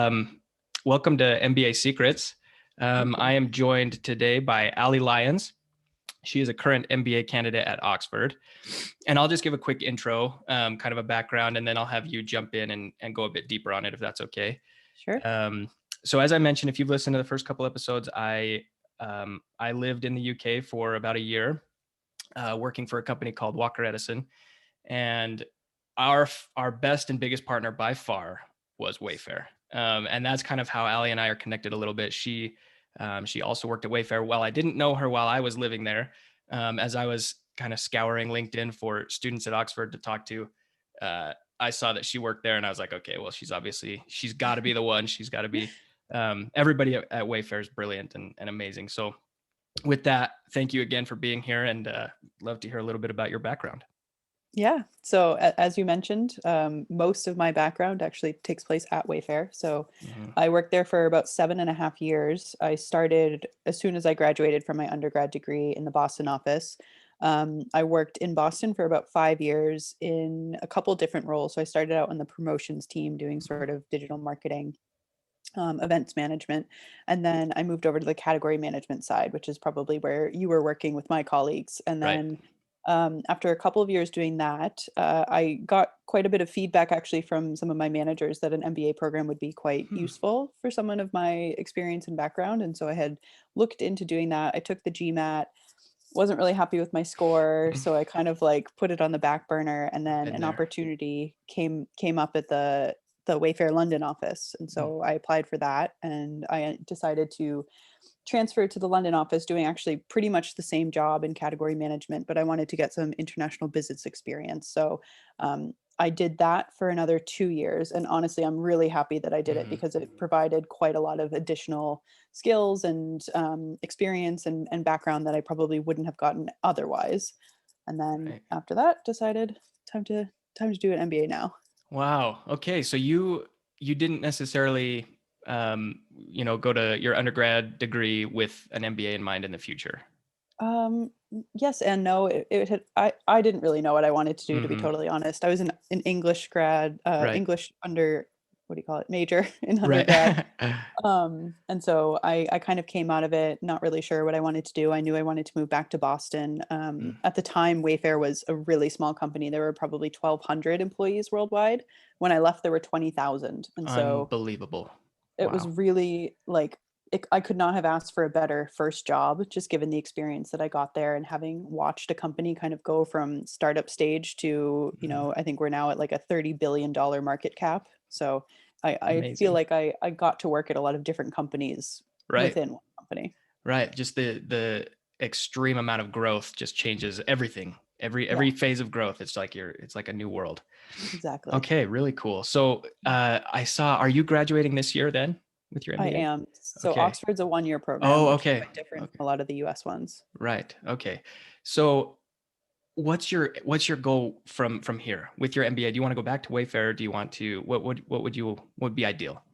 Um, Welcome to MBA Secrets. I am joined today by Alli Lyons. She is a current MBA candidate at Oxford. And I'll just give a quick intro, kind of a background, and then I'll have you jump in and go a bit deeper on it, if that's okay. Sure. So as I mentioned, if you've listened to the first couple episodes, I lived in the UK for about a year, working for a company called Walker Edison. And our best and biggest partner by far was Wayfair. And that's kind of how Alli and I are connected a little bit. She also worked at Wayfair. While I didn't know her while I was living there, as I was kind of scouring LinkedIn for students at Oxford to talk to, I saw that she worked there, and I was like, okay, well, she's got to be the one. She's got to be. Everybody at Wayfair is brilliant and amazing. So with that, thank you again for being here, and love to hear a little bit about your background. Yeah. So as you mentioned, most of my background actually takes place at Wayfair. So Mhm. I worked there for about 7.5 years. I started as soon as I graduated from my undergrad degree in the Boston office. I worked in Boston for about 5 years in a couple different roles. So I started out on the promotions team doing sort of digital marketing, events management. And then I moved over to the category management side, which is probably where you were working with my colleagues. And Right. then after a couple of years doing that, I got quite a bit of feedback actually from some of my managers that an MBA program would be quite Hmm. useful for someone of my experience and background. And so I had looked into doing that. I took the GMAT, wasn't really happy with my score, so I kind of like put it on the back burner. And then Been an there. opportunity came up at the Wayfair London office, and Mm. so I applied for that, and I decided to transfer to the London office, doing actually pretty much the same job in category management, but I wanted to get some international business experience. So I did that for another 2 years. And honestly, I'm really happy that I did it Mhm. because it provided quite a lot of additional skills and experience and background that I probably wouldn't have gotten otherwise. And then Right. after that, decided time to time to do an MBA now. Wow. Okay. So you didn't necessarily go to your undergrad degree with an MBA in mind in the future. Yes and no. It had I didn't really know what I wanted to do, to be Hmm. totally honest. I was an English grad, Right. English under what do you call it? Major in undergrad. Right. And so I kind of came out of it not really sure what I wanted to do. I knew I wanted to move back to Boston. Mm. At the time, Wayfair was a really small company. There were probably 1,200 employees worldwide. When I left, there were 20,000, and so Unbelievable. it was Wow. really like I could not have asked for a better first job, just given the experience that I got there and having watched a company kind of go from startup stage to, Mhm. I think we're now at like a $30 billion market cap. So I feel Amazing. like I got to work at a lot of different companies Right. within one company. Right. Just the extreme amount of growth just changes everything. Yeah, Every phase of growth, it's like a new world. exactly. Okay, really cool. So I saw, are you graduating this year then with your I MBA? am. So Okay. Oxford's a 1 year program, Oh, which is okay. quite different Okay. from a lot of the US ones. Right. Okay. So what's your goal from here with your MBA? Do you want to go back to Wayfair? Do you want to, what would be ideal?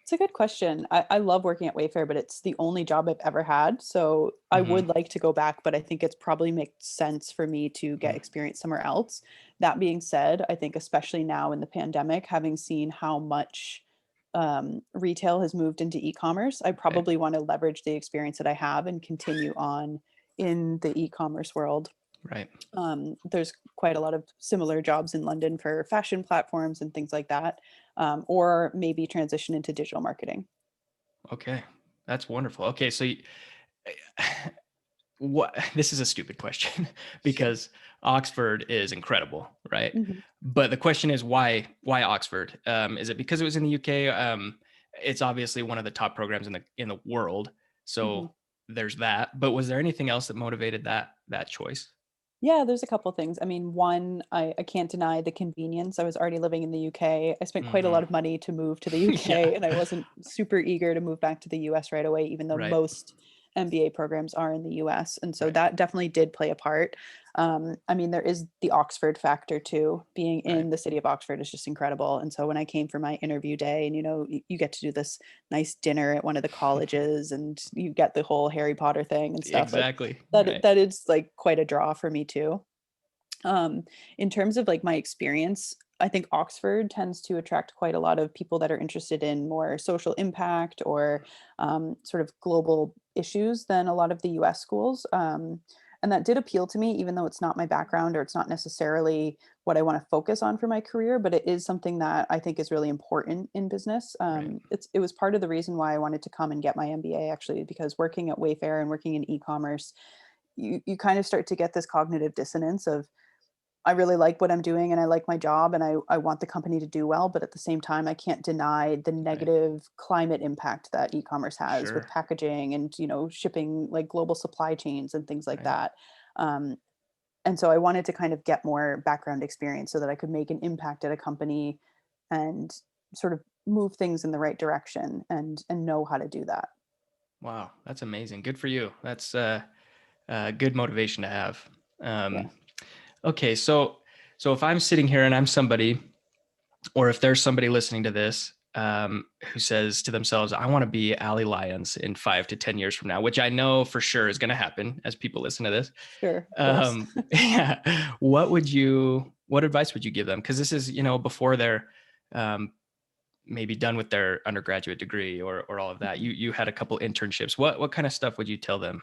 It's a good question. I love working at Wayfair, but it's the only job I've ever had. So I Hmm. would like to go back, but I think it's probably makes sense for me to get experience somewhere else. That being said, I think especially now in the pandemic, having seen how much retail has moved into e-commerce, I Right. probably want to leverage the experience that I have and continue on in the e-commerce world. Right. There's quite a lot of similar jobs in London for fashion platforms and things like that, or maybe transition into digital marketing. Okay. That's wonderful. Okay. So what this is a stupid question because Oxford is incredible, right? Mhm, But the question is why Oxford? Is it because it was in the UK? It's obviously one of the top programs in the world, mhm. so there's that. But was there anything else that motivated that choice? Yeah, there's a couple things. I mean, one, I can't deny the convenience. I was already living in the UK. I spent quite a Hmm. lot of money to move to the UK, Yeah. and I wasn't super eager to move back to the US right away, even though Right. most MBA programs are in the US. And so Right. that definitely did play a part. I mean, there is the Oxford factor too. Being Right. in the city of Oxford is just incredible. And so when I came for my interview day, and you get to do this nice dinner at one of the colleges, and you get the whole Harry Potter thing and stuff like Exactly. that, Right. that is like quite a draw for me too. Um, in terms of like my experience, I think Oxford tends to attract quite a lot of people that are interested in more social impact or sort of global issues than a lot of the US schools. And that did appeal to me, even though it's not my background or it's not necessarily what I want to focus on for my career, but it is something that I think is really important in business. Right. It was part of the reason why I wanted to come and get my MBA, actually, because working at Wayfair and working in e-commerce, you kind of start to get this cognitive dissonance of, I really like what I'm doing and I like my job and I want the company to do well, but at the same time, I can't deny the Right. negative climate impact that e-commerce has with Sure. packaging and, shipping, like global supply chains and things like Right. that. Um, and so I wanted to kind of get more background experience so that I could make an impact at a company and sort of move things in the right direction and know how to do that. Wow, that's amazing. Good for you. That's good motivation to have. Yeah, Um, okay, so if I'm sitting here and I'm somebody, or if there's somebody listening to this who says to themselves, "I want to be Alli Lyons in 5 to 10 years from now," which I know for sure is going to happen as people listen to this. sure, of course. Yeah, what advice would you give them? Because this is, before they're um, maybe done with their undergraduate degree or all of that. You had a couple internships. What kind of stuff would you tell them?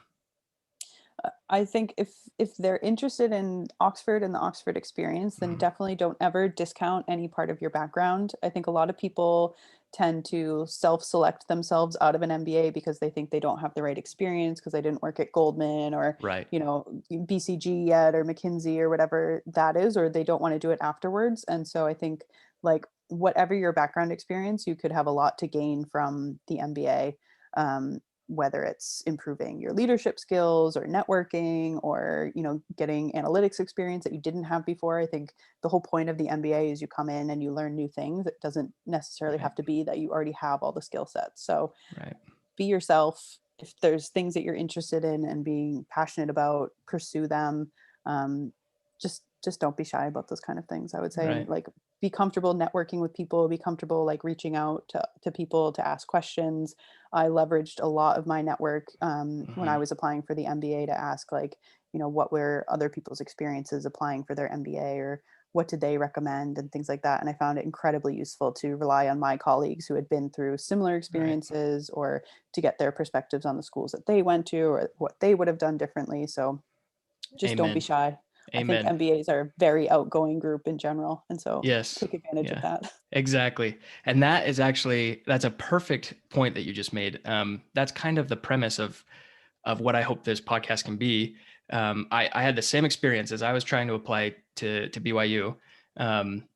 I think if they're interested in Oxford and the Oxford experience, then Mhm. definitely don't ever discount any part of your background. I think a lot of people tend to self-select themselves out of an MBA because they think they don't have the right experience because they didn't work at Goldman or, Right. BCG yet or McKinsey or whatever that is, or they don't want to do it afterwards. And so I think, like, whatever your background experience, you could have a lot to gain from the MBA. Um, whether it's improving your leadership skills or networking or getting analytics experience that you didn't have before. I think the whole point of the MBA is you come in and you learn new things. It doesn't necessarily Right. have to be that you already have all the skill sets. So Right. be yourself. If there's things that you're interested in and being passionate about, pursue them. um, just don't be shy about those kind of things, I would say. And Right. like, be comfortable networking with people, be comfortable like reaching out to people to ask questions. I leveraged a lot of my network when I Hmm. was applying for the MBA to ask, like, what were other people's experiences applying for their MBA, or what did they recommend and things like that. And I found it incredibly useful to rely on my colleagues who had been through similar Right. experiences, or to get their perspectives on the schools that they went to or what they would have done differently. So just don't be Amen. shy. I think Amen. MBAs are a very outgoing group in general. And so Yes. take advantage of Yeah. that. Exactly. And that's a perfect point that you just made. That's kind of the premise of what I hope this podcast can be. I had the same experience as I was trying to apply to BYU. Um,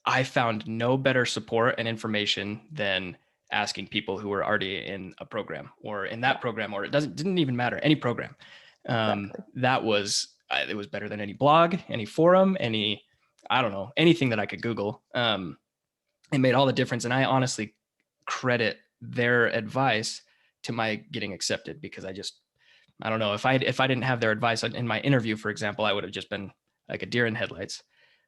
I found no better support and information than asking people who were already in a program or in that Yeah, program, or didn't even matter, any program. exactly. That was it was better than any blog, any forum, any, I don't know, anything that I could Google. It made all the difference, and I honestly credit their advice to my getting accepted, because I don't know, if I didn't have their advice in my interview, for example, I would have just been like a deer in headlights.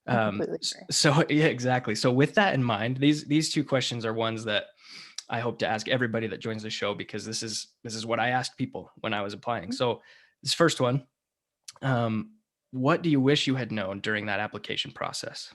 I completely agree. So yeah, exactly. So with that in mind, these two questions are ones that I hope to ask everybody that joins the show, because this is what I asked people when I was applying. So this first one, um, what do you wish you had known during that application process?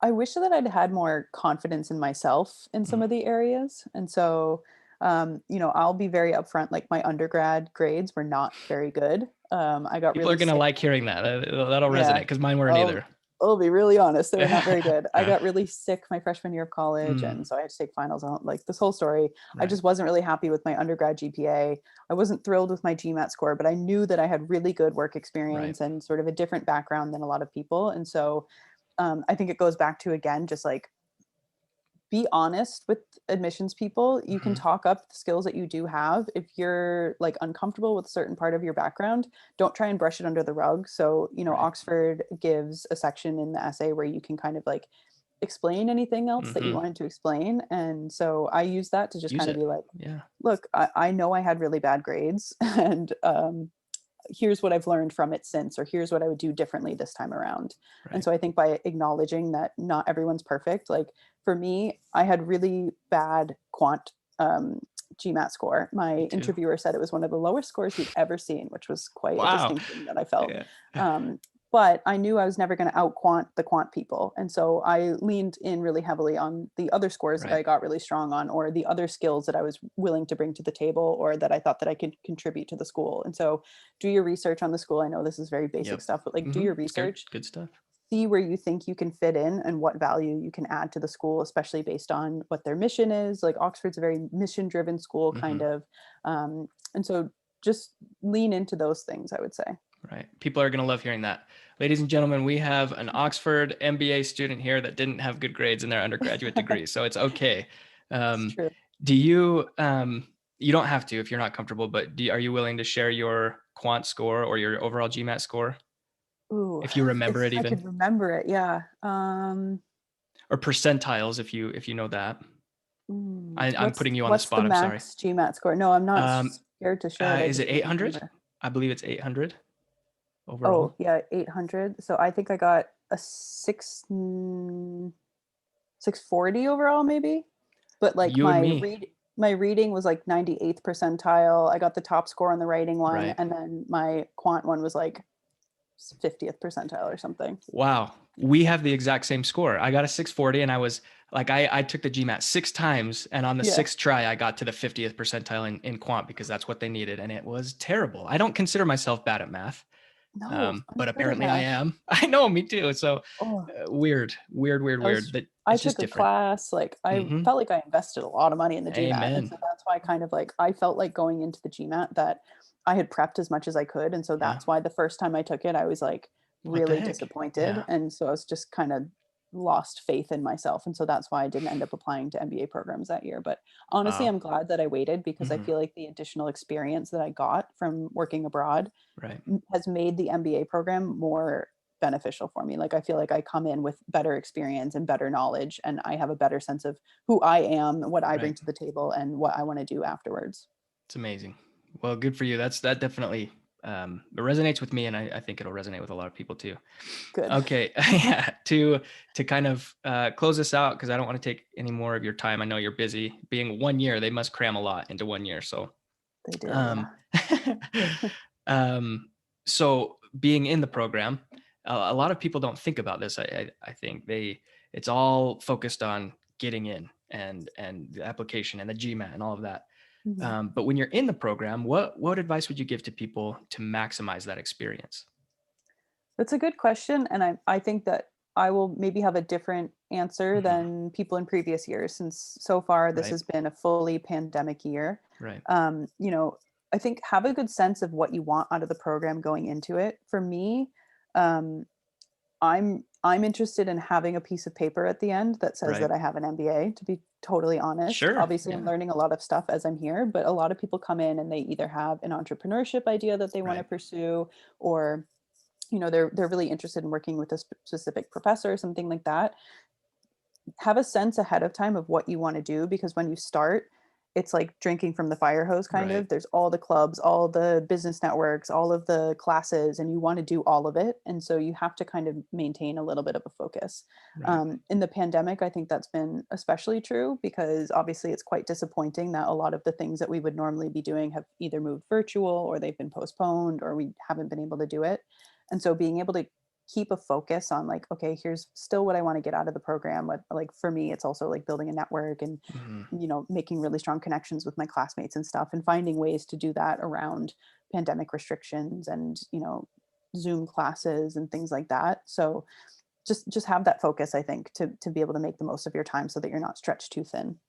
I wish that I'd had more confidence in myself in some Mm. of the areas. And so, I'll be very upfront. Like, my undergrad grades were not very good. I got People are really gonna sick. like hearing that. That'll resonate Yeah. because mine weren't I'll either. I'll be really honest, they were not very good. I got really sick my freshman year of college, Mm, and so I had to take finals on, like, this whole story. I right. just wasn't really happy with my undergrad GPA. I wasn't thrilled with my GMAT score, but I knew that I had really good work Right. experience and sort of a different background than a lot of people. And so, I think it goes back to, again, just like, be honest with admissions people. You can Hmm. talk up the skills that you do have. If you're like uncomfortable with a certain part of your background, don't try and brush it under the rug. So, Right. Oxford gives a section in the essay where you can kind of like explain anything else that you Hmm. wanted to explain. And so I use that to just Use kind of it. be like, Yeah. look, I know I had really bad grades, and here's what I've learned from it since, or here's what I would do differently this time around. And Right. so I think by acknowledging that not everyone's perfect, like for me, I had really bad quant GMAT score. Me My too. interviewer said it was one of the lowest scores he'd ever seen, which was quite a Wow. distinction that I felt. Yeah. Um, but I knew I was never going to out quant the quant people. And so I leaned in really heavily on the other scores that Right. I got really strong on, or the other skills that I was willing to bring to the table, or that I thought that I could contribute to the school. And so do your research on the school. I know this is very basic Yep. stuff, but like do Mm-hmm. your It's good. research, Good stuff. see where you think you can fit in and what value you can add to the school, especially based on what their mission is. Like Oxford's a very mission driven school Mm-hmm. kind of. And so just lean into those things, I would say. Right. People are going to love hearing that. Ladies and gentlemen, we have an Oxford MBA student here that didn't have good grades in their undergraduate degree, so it's okay. It's Um, true. do you, you don't have to if you're not comfortable, but are you willing to share your quant score or your overall GMAT score? Ooh, If you remember if it I even, could remember it, yeah. or percentiles, if you know that. I'm putting you on the What's the spot. I'm sorry. max GMAT score? No, I'm not Um, scared to share it. I is it just can't 800? remember. I believe it's 800 Oh, overall. yeah, 800. So I think I got a 640 overall, maybe. But like You and me, my reading was like 98th percentile. I got the top score on the writing one, right? and then my quant one was like 50th percentile or something. Wow. We have the exact same score. I got a 640 and I was like, I took the GMAT 6 times. And on the Yeah. sixth try, I got to the 50th percentile in quant because that's what they needed. And it was terrible. I don't consider myself bad at math, No, I'm but good at apparently I math. am. I know, me too. So Oh, weird, weird, weird, weird. That I it's took just a different. class, like I Hmm. felt like I invested a lot of money in the GMAT. And Amen. so that's why kind of like I felt like going into the GMAT that I had prepped as much as I could. And so Yeah. that's why the first time I took it, I was like What the really heck? disappointed. Yeah. And so I was just kind of lost faith in myself. And so that's why I didn't end up applying to MBA programs that year. But honestly, Wow. I'm glad that I waited because I Hmm. feel like the additional experience that I got from working abroad Right. has made the MBA program more beneficial for me. Like I feel like I come in with better experience and better knowledge, and I have a better sense of who I am, what I bring Right. to the table, and what I want to do afterwards. It's amazing. Well, good for you. That definitely it resonates with me, and I think it'll resonate with a lot of people too. Good. Okay, yeah. To kind of close this out because I don't want to take any more of your time. I know you're busy. Being 1 year, they must cram a lot into 1 year. So, They did, yeah. um, um, so being in the program, a lot of people don't think about this. I think it's all focused on getting in and the application and the GMAT and all of that. Mhm. But when you're in the program, what advice would you give to people to maximize that experience? That's a good question, and I think that I will maybe have a different answer Hmm. than people in previous years, since so far this Right, has been a fully pandemic year. right, You know, I think have a good sense of what you want out of the program going into it. For me, um, I'm interested in having a piece of paper at the end that says right. that I have an MBA, to be totally honest. Sure. Obviously, I'm Yeah. learning a lot of stuff as I'm here, but a lot of people come in and they either have an entrepreneurship idea that they want to Right. pursue, or they're really interested in working with a specific professor or something like that. Have a sense ahead of time of what you want to do, because when you start, it's like drinking from the fire hose kind Right. of. There's all the clubs, all the business networks, all of the classes, and you want to do all of it. And so you have to kind of maintain a little bit of a focus. Right. In the pandemic, I think that's been especially true because obviously it's quite disappointing that a lot of the things that we would normally be doing have either moved virtual or they've been postponed or we haven't been able to do it. And so being able to keep a focus on like, okay, here's still what I want to get out of the program. What, like for me, it's also like building a network and Hmm. making really strong connections with my classmates and stuff, and finding ways to do that around pandemic restrictions and Zoom classes and things like that. So just have that focus, I think, to be able to make the most of your time so that you're not stretched too thin.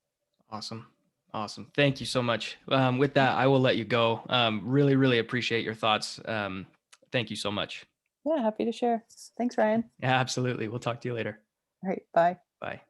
Awesome. Awesome. Thank you so much. With that, I will let you go. Really, really appreciate your thoughts. Thank you so much. Yeah, happy to share. Thanks, Ryan. Yeah, absolutely. We'll talk to you later. All right, bye. Bye.